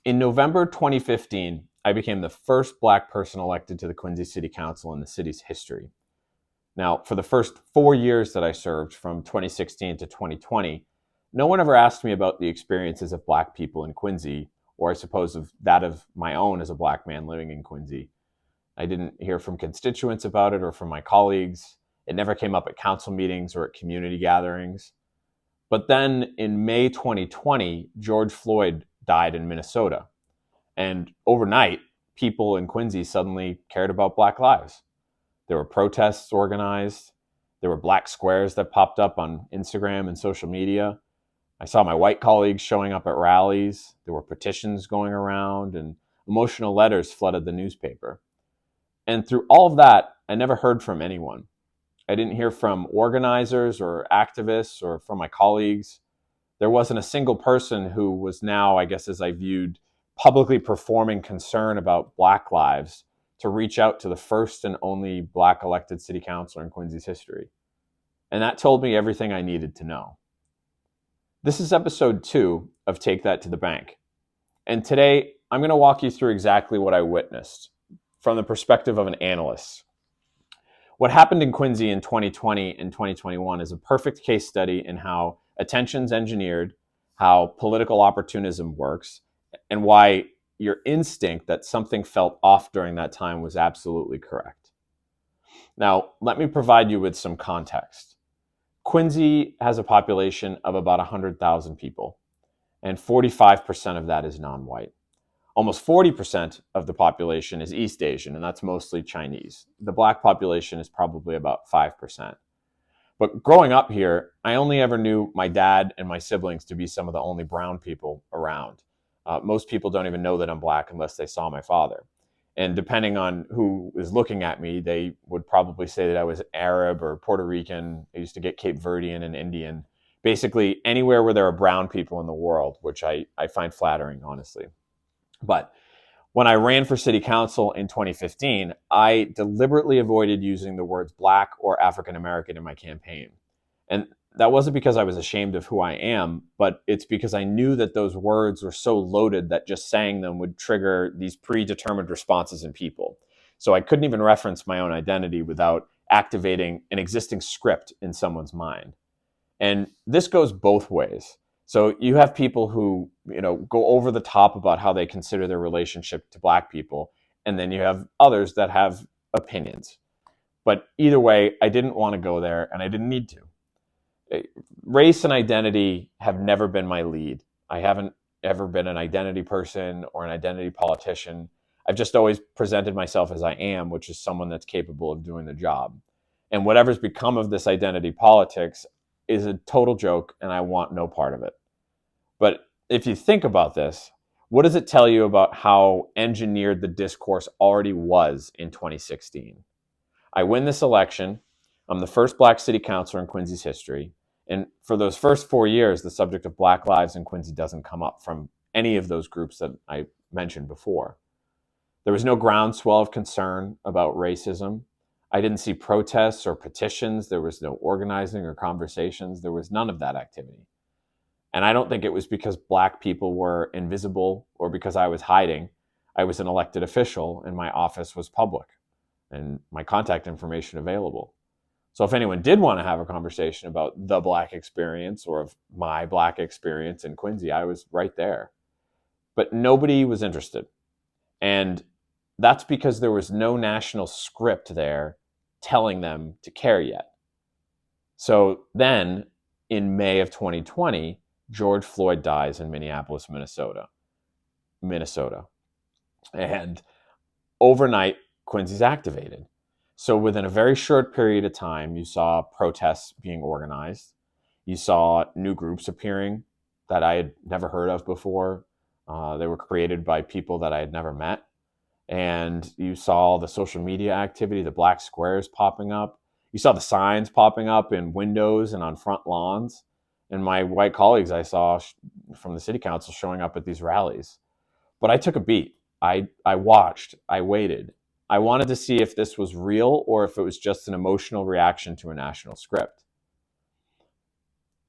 In November 2015, I became the first Black person elected to the Quincy City Council in the city's history. Now, for the first 4 years that I served, from 2016 to 2020, no one ever asked me about the experiences of Black people in Quincy, or I suppose of that of my own as a Black man living in Quincy. I didn't hear from constituents about it or from my colleagues. It never came up at council meetings or at community gatherings. But then in May 2020, George Floyd died in Minnesota. And overnight, people in Quincy suddenly cared about Black lives. There were protests organized. There were Black squares that popped up on Instagram and social media. I saw my white colleagues showing up at rallies. There were petitions going around, and emotional letters flooded the newspaper. And through all of that, I never heard from anyone. I didn't hear from organizers or activists or from my colleagues. There wasn't a single person who was now, I guess, as I viewed, publicly performing concern about Black lives to reach out to the first and only Black elected city councilor in Quincy's history. And that told me everything I needed to know. This is episode 2 of Take That to the Bank. And today, I'm going to walk you through exactly what I witnessed from the perspective of an analyst. What happened in Quincy in 2020 and 2021 is a perfect case study in how attention's engineered, how political opportunism works, and why your instinct that something felt off during that time was absolutely correct. Now, let me provide you with some context. Quincy has a population of about 100,000 people, and 45% of that is non-white. Almost 40% of the population is East Asian, and that's mostly Chinese. The Black population is probably about 5%. But growing up here, I only ever knew my dad and my siblings to be some of the only brown people around. Most people don't even know that I'm Black unless they saw my father. And depending on who is looking at me, they would probably say that I was Arab or Puerto Rican. I used to get Cape Verdean and Indian. Basically, anywhere where there are brown people in the world, which I find flattering, honestly. But when I ran for city council in 2015, I deliberately avoided using the words Black or African American in my campaign. And that wasn't because I was ashamed of who I am, but it's because I knew that those words were so loaded that just saying them would trigger these predetermined responses in people. So I couldn't even reference my own identity without activating an existing script in someone's mind. And this goes both ways. So you have people who, go over the top about how they consider their relationship to Black people, and then you have others that have opinions. But either way, I didn't want to go there, and I didn't need to. Race and identity have never been my lead. I haven't ever been an identity person or an identity politician. I've just always presented myself as I am, which is someone that's capable of doing the job. And whatever's become of this identity politics is a total joke, and I want no part of it. But if you think about this, what does it tell you about how engineered the discourse already was in 2016? I win this election. I'm the first Black city councilor in Quincy's history. And for those first 4 years, the subject of Black lives in Quincy doesn't come up from any of those groups that I mentioned before. There was no groundswell of concern about racism. I didn't see protests or petitions. There was no organizing or conversations. There was none of that activity. And I don't think it was because Black people were invisible or because I was hiding. I was an elected official and my office was public and my contact information available. So if anyone did want to have a conversation about the Black experience or of my Black experience in Quincy, I was right there. But nobody was interested. And that's because there was no national script there telling them to care yet. So then in May of 2020, George Floyd dies in Minneapolis, Minnesota. And overnight, Quincy's activated. So within a very short period of time, you saw protests being organized. You saw new groups appearing that I had never heard of before. They were created by people that I had never met. And you saw the social media activity, the Black squares popping up. You saw the signs popping up in windows and on front lawns. And my white colleagues I saw from the city council showing up at these rallies. But I took a beat. I watched. I waited. I wanted to see if this was real or if it was just an emotional reaction to a national script.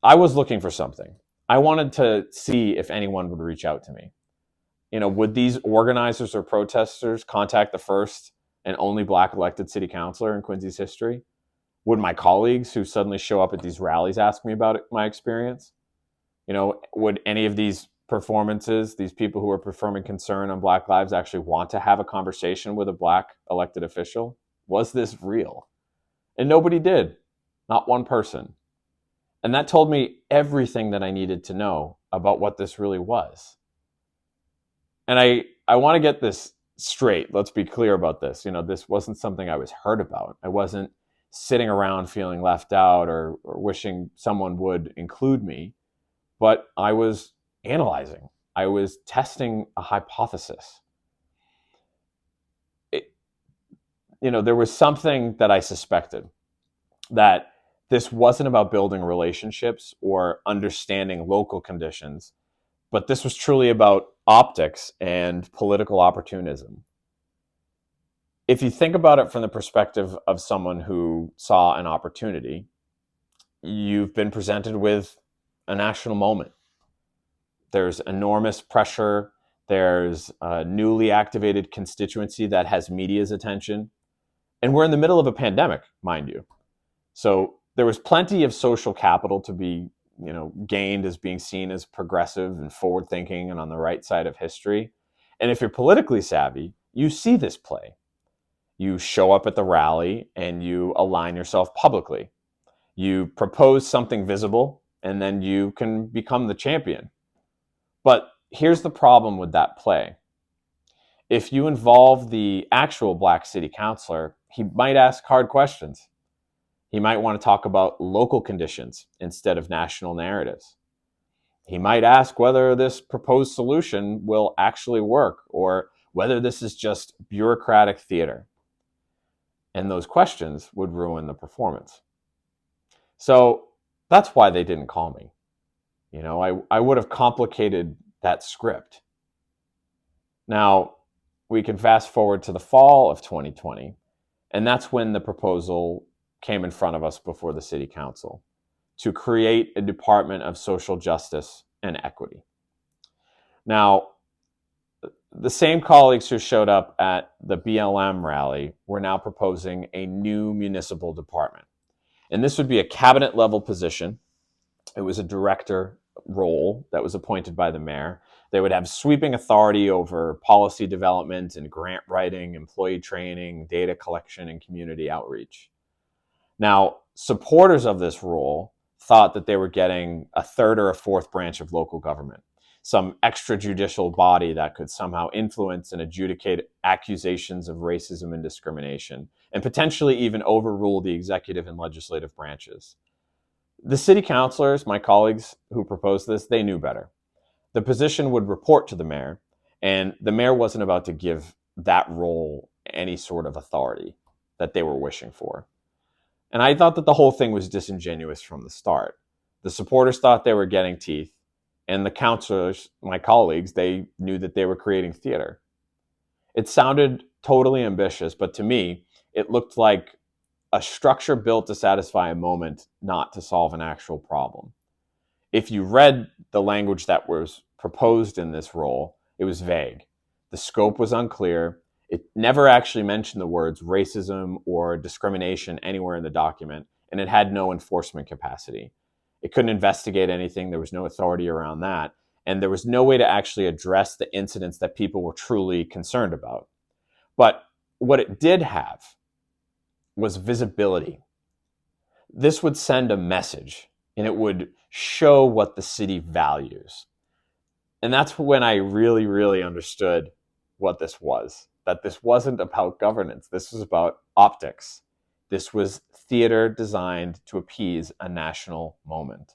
I was looking for something. I wanted to see if anyone would reach out to me. would these organizers or protesters contact the first and only Black elected city councilor in Quincy's history? Would my colleagues who suddenly show up at these rallies ask me about my experience? Would any of these performances, these people who are performing concern on Black lives, actually want to have a conversation with a Black elected official? Was this real? And nobody did. Not one person. And that told me everything that I needed to know about what this really was. And I want to get this straight. Let's be clear about this. This wasn't something I was hurt about. I wasn't sitting around feeling left out or wishing someone would include me, but I was analyzing. I was testing a hypothesis. There was something that I suspected, that this wasn't about building relationships or understanding local conditions, but this was truly about optics and political opportunism. If you think about it from the perspective of someone who saw an opportunity, you've been presented with a national moment. There's enormous pressure. There's a newly activated constituency that has media's attention. And we're in the middle of a pandemic, mind you. So there was plenty of social capital to be gained as being seen as progressive and forward thinking and on the right side of history. And if you're politically savvy, you see this play. You show up at the rally and you align yourself publicly. You propose something visible and then you can become the champion. But here's the problem with that play. If you involve the actual Black city councilor, he might ask hard questions. He might want to talk about local conditions instead of national narratives. He might ask whether this proposed solution will actually work or whether this is just bureaucratic theater. And those questions would ruin the performance. So that's why they didn't call me. I would have complicated that script. Now, we can fast forward to the fall of 2020, and that's when the proposal came in front of us before the city council to create a Department of Social Justice and Equity. Now, the same colleagues who showed up at the BLM rally were now proposing a new municipal department. And this would be a cabinet level position. It was a director role that was appointed by the mayor. They would have sweeping authority over policy development and grant writing, employee training, data collection, and community outreach. Now, supporters of this role thought that they were getting a third or a fourth branch of local government, some extrajudicial body that could somehow influence and adjudicate accusations of racism and discrimination, and potentially even overrule the executive and legislative branches. The city councilors, my colleagues who proposed this, they knew better. The position would report to the mayor, and the mayor wasn't about to give that role any sort of authority that they were wishing for. And I thought that the whole thing was disingenuous from the start. The supporters thought they were getting teeth, and the councilors, my colleagues, they knew that they were creating theater. It sounded totally ambitious, but to me, it looked like a structure built to satisfy a moment, not to solve an actual problem. If you read the language that was proposed in this role, it was vague. The scope was unclear. It never actually mentioned the words racism or discrimination anywhere in the document, and it had no enforcement capacity. It couldn't investigate anything. There was no authority around that. And there was no way to actually address the incidents that people were truly concerned about. But what it did have was visibility. This would send a message, and it would show what the city values. And that's when I really, really understood what this was, that this wasn't about governance. This was about optics. This was theater designed to appease a national moment.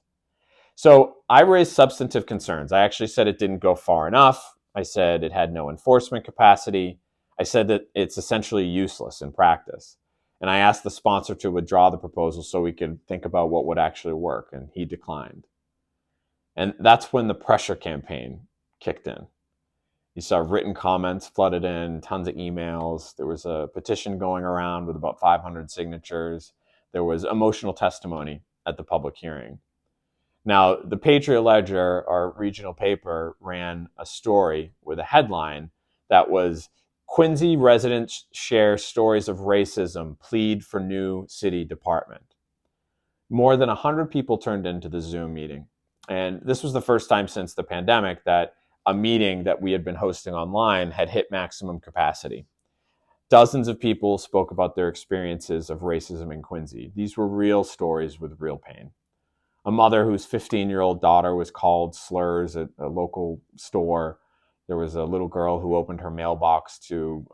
So I raised substantive concerns. I actually said it didn't go far enough. I said it had no enforcement capacity. I said that it's essentially useless in practice. And I asked the sponsor to withdraw the proposal so we could think about what would actually work, and he declined. And that's when the pressure campaign kicked in. You saw written comments flooded in, tons of emails. There was a petition going around with about 500 signatures. There was emotional testimony at the public hearing. Now, the Patriot Ledger, our regional paper, ran a story with a headline that was Quincy residents share stories of racism, plead for new city department. More than 100 people turned into the Zoom meeting. And this was the first time since the pandemic that a meeting that we had been hosting online had hit maximum capacity. Dozens of people spoke about their experiences of racism in Quincy. These were real stories with real pain. A mother whose 15-year-old daughter was called slurs at a local store. There was a little girl who opened her mailbox to,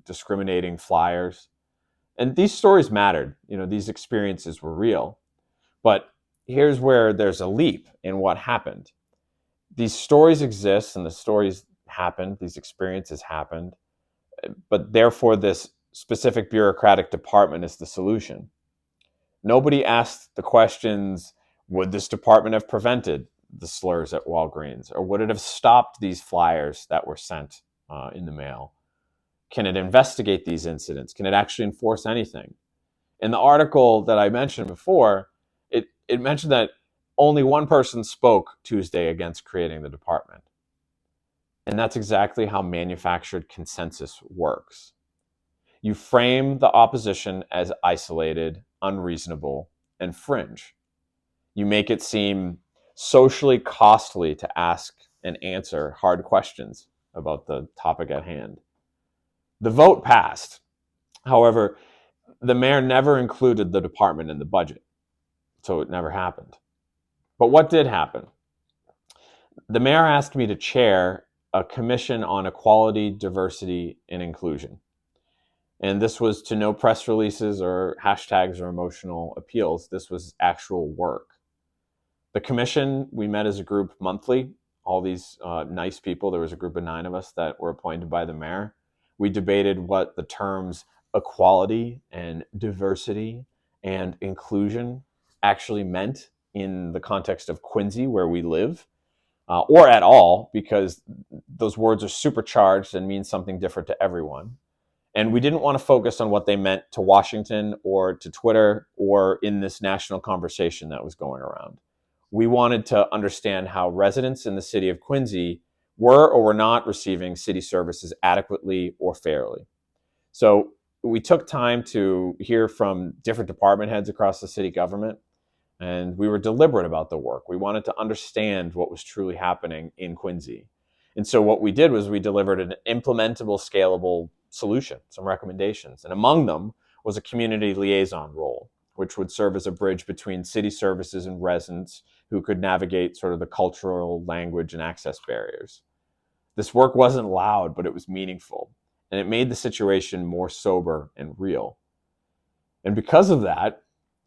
discriminating flyers. And these stories mattered. These experiences were real. But here's where there's a leap in what happened. These stories exist and the stories happened, these experiences happened, but therefore this specific bureaucratic department is the solution. Nobody asked the questions, would this department have prevented the slurs at Walgreens? Or would it have stopped these flyers that were sent in the mail? Can it investigate these incidents? Can it actually enforce anything? In the article that I mentioned before, it mentioned that only one person spoke Tuesday against creating the department. And that's exactly how manufactured consensus works. You frame the opposition as isolated, unreasonable, and fringe. You make it seem socially costly to ask and answer hard questions about the topic at hand. The vote passed. However, the mayor never included the department in the budget, so it never happened. But what did happen? The mayor asked me to chair a commission on equality, diversity, and inclusion. And this was to no press releases or hashtags or emotional appeals. This was actual work. The commission, we met as a group monthly, all these nice people. There was a group of 9 of us that were appointed by the mayor. We debated what the terms equality and diversity and inclusion actually meant in the context of Quincy, where we live, or at all, because those words are supercharged and mean something different to everyone. And we didn't want to focus on what they meant to Washington or to Twitter or in this national conversation that was going around. We wanted to understand how residents in the city of Quincy were or were not receiving city services adequately or fairly. So we took time to hear from different department heads across the city government, and we were deliberate about the work. We wanted to understand what was truly happening in Quincy. And so what we did was we delivered an implementable, scalable solution, some recommendations. And among them was a community liaison role, which would serve as a bridge between city services and residents who could navigate sort of the cultural, language, and access barriers. This work wasn't loud, but it was meaningful. And it made the situation more sober and real. And because of that,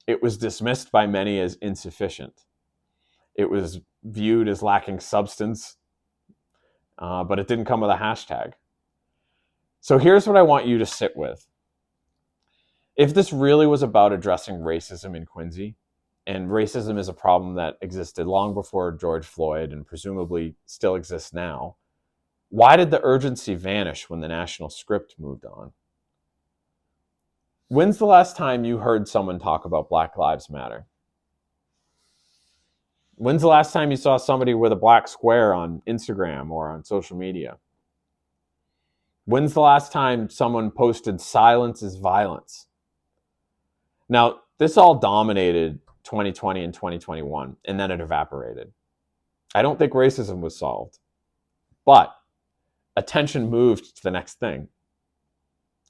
it was dismissed by many as insufficient. It was viewed as lacking substance, but it didn't come with a hashtag. So here's what I want you to sit with. If this really was about addressing racism in Quincy, and racism is a problem that existed long before George Floyd and presumably still exists now, why did the urgency vanish when the national script moved on? When's the last time you heard someone talk about Black Lives Matter? When's the last time you saw somebody with a black square on Instagram or on social media? When's the last time someone posted silence is violence? Now, this all dominated 2020 and 2021, and then it evaporated. I don't think racism was solved, but attention moved to the next thing.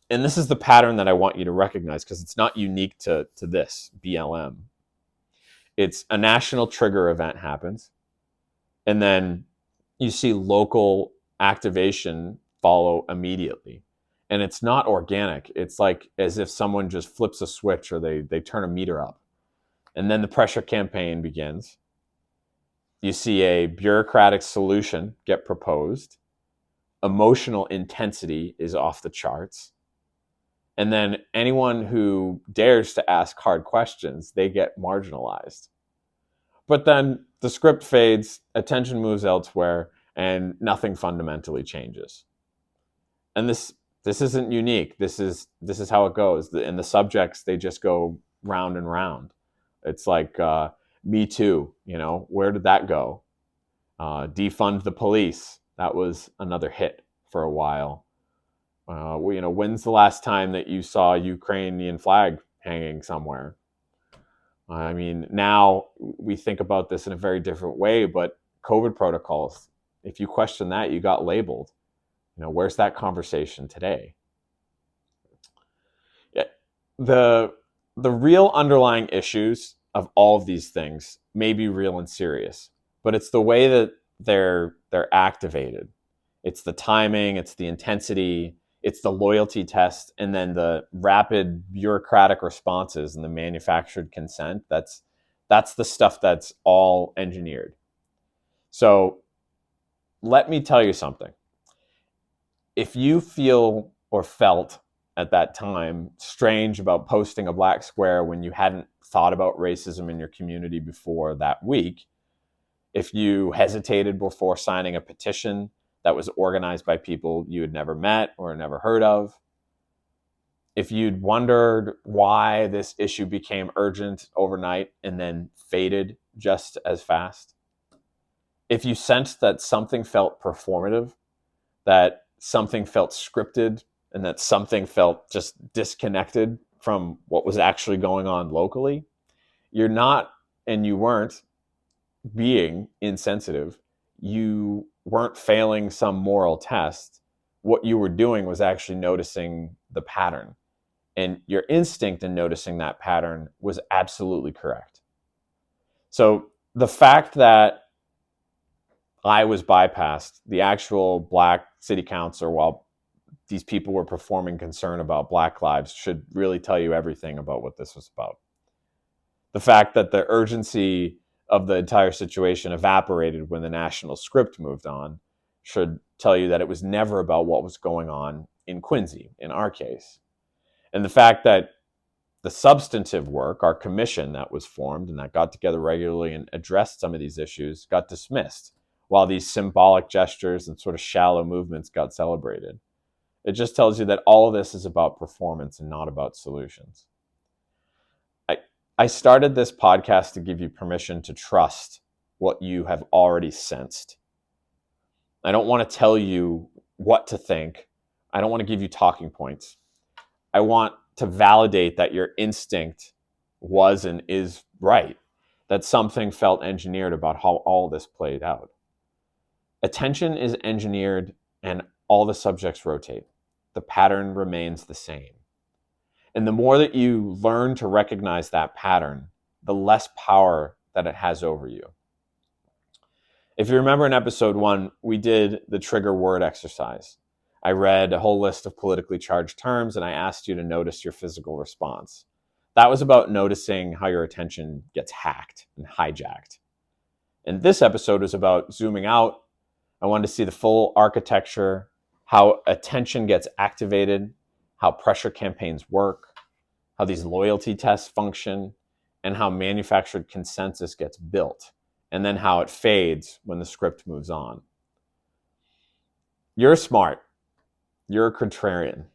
And this is the pattern that I want you to recognize because it's not unique to this BLM. It's a national trigger event happens, and then you see local activation follow immediately. And it's not organic. It's like as if someone just flips a switch or they turn a meter up. And then the pressure campaign begins. You see a bureaucratic solution get proposed. Emotional intensity is off the charts. And then anyone who dares to ask hard questions, they get marginalized. But then the script fades, attention moves elsewhere, and nothing fundamentally changes. And this isn't unique. This is how it goes. And the subjects, they just go round and round. It's like Me Too, where did that go? Defund the police. That was another hit for a while. When's the last time that you saw a Ukrainian flag hanging somewhere? I mean, now we think about this in a very different way, but COVID protocols, if you question that, you got labeled. Where's that conversation today? Yeah, the real underlying issues of all of these things may be real and serious, but it's the way that they're activated. It's the timing, it's the intensity, it's the loyalty test, and then the rapid bureaucratic responses and the manufactured consent. That's the stuff that's all engineered. So let me tell you something. If you feel or felt at that time strange about posting a black square when you hadn't thought about racism in your community before that week, if you hesitated before signing a petition that was organized by people you had never met or never heard of, if you'd wondered why this issue became urgent overnight and then faded just as fast, if you sensed that something felt performative, that something felt scripted, and that something felt just disconnected from what was actually going on locally, you're not, and you weren't, being insensitive. You weren't failing some moral test. What you were doing was actually noticing the pattern. And your instinct in noticing that pattern was absolutely correct. So the fact that I was bypassed, the actual black city councilor, while these people were performing concern about black lives, should really tell you everything about what this was about. The fact that the urgency of the entire situation evaporated when the national script moved on should tell you that it was never about what was going on in Quincy, in our case. And the fact that the substantive work, our commission that was formed and that got together regularly and addressed some of these issues, got dismissed, while these symbolic gestures and sort of shallow movements got celebrated. It just tells you that all of this is about performance and not about solutions. I started this podcast to give you permission to trust what you have already sensed. I don't want to tell you what to think. I don't want to give you talking points. I want to validate that your instinct was and is right, that something felt engineered about how all this played out. Attention is engineered and all the subjects rotate. The pattern remains the same. And the more that you learn to recognize that pattern, the less power that it has over you. If you remember in episode 1, we did the trigger word exercise. I read a whole list of politically charged terms and I asked you to notice your physical response. That was about noticing how your attention gets hacked and hijacked. And this episode was about zooming out. I wanted to see the full architecture, how attention gets activated, how pressure campaigns work, how these loyalty tests function, and how manufactured consensus gets built, and then how it fades when the script moves on. You're smart. You're a contrarian.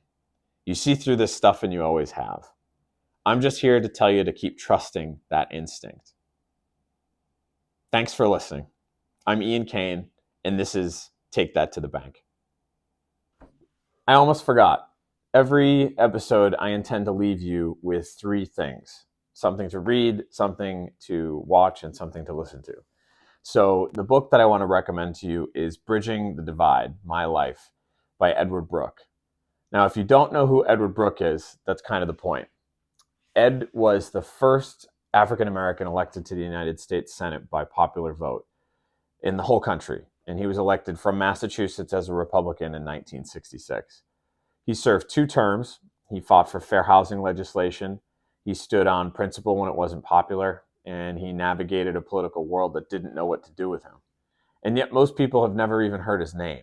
You see through this stuff and you always have. I'm just here to tell you to keep trusting that instinct. Thanks for listening. I'm Ian Cain, and this is Take That to the Bank. I almost forgot. Every episode, I intend to leave you with 3 things: something to read, something to watch, and something to listen to. So the book that I want to recommend to you is Bridging the Divide, My Life by Ed Brooke. Now, if you don't know who Ed Brooke is, that's kind of the point. Ed was the first African-American elected to the United States Senate by popular vote in the whole country. And he was elected from Massachusetts as a Republican in 1966. He served 2 terms. He fought for fair housing legislation. He stood on principle when it wasn't popular. And he navigated a political world that didn't know what to do with him. And yet most people have never even heard his name.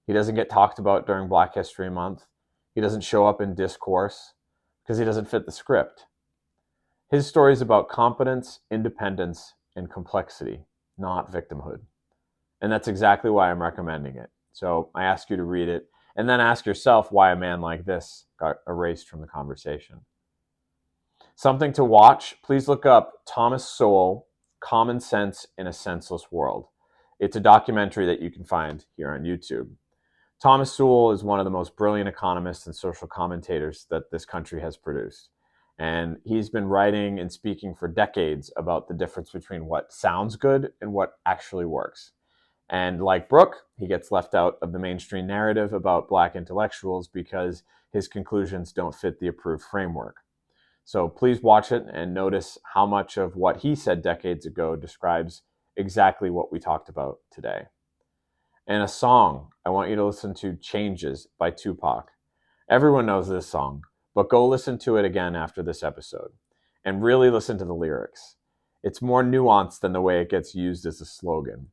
He doesn't get talked about during Black History Month. He doesn't show up in discourse because he doesn't fit the script. His story is about competence, independence, and complexity, not victimhood. And that's exactly why I'm recommending it. So I ask you to read it, and then ask yourself why a man like this got erased from the conversation. Something to watch, please look up Thomas Sowell Common Sense in a Senseless World. It's a documentary that you can find here on YouTube. Thomas Sowell is one of the most brilliant economists and social commentators that this country has produced. And he's been writing and speaking for decades about the difference between what sounds good and what actually works. And like Brooke, he gets left out of the mainstream narrative about Black intellectuals because his conclusions don't fit the approved framework. So please watch it and notice how much of what he said decades ago describes exactly what we talked about today. And a song, I want you to listen to Changes by Tupac. Everyone knows this song, but go listen to it again after this episode and really listen to the lyrics. It's more nuanced than the way it gets used as a slogan.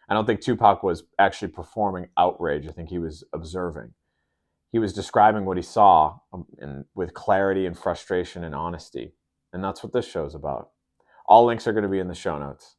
I don't think Tupac was actually performing outrage. I think he was observing. He was describing what he saw with clarity and frustration and honesty. And that's what this show's about. All links are going to be in the show notes.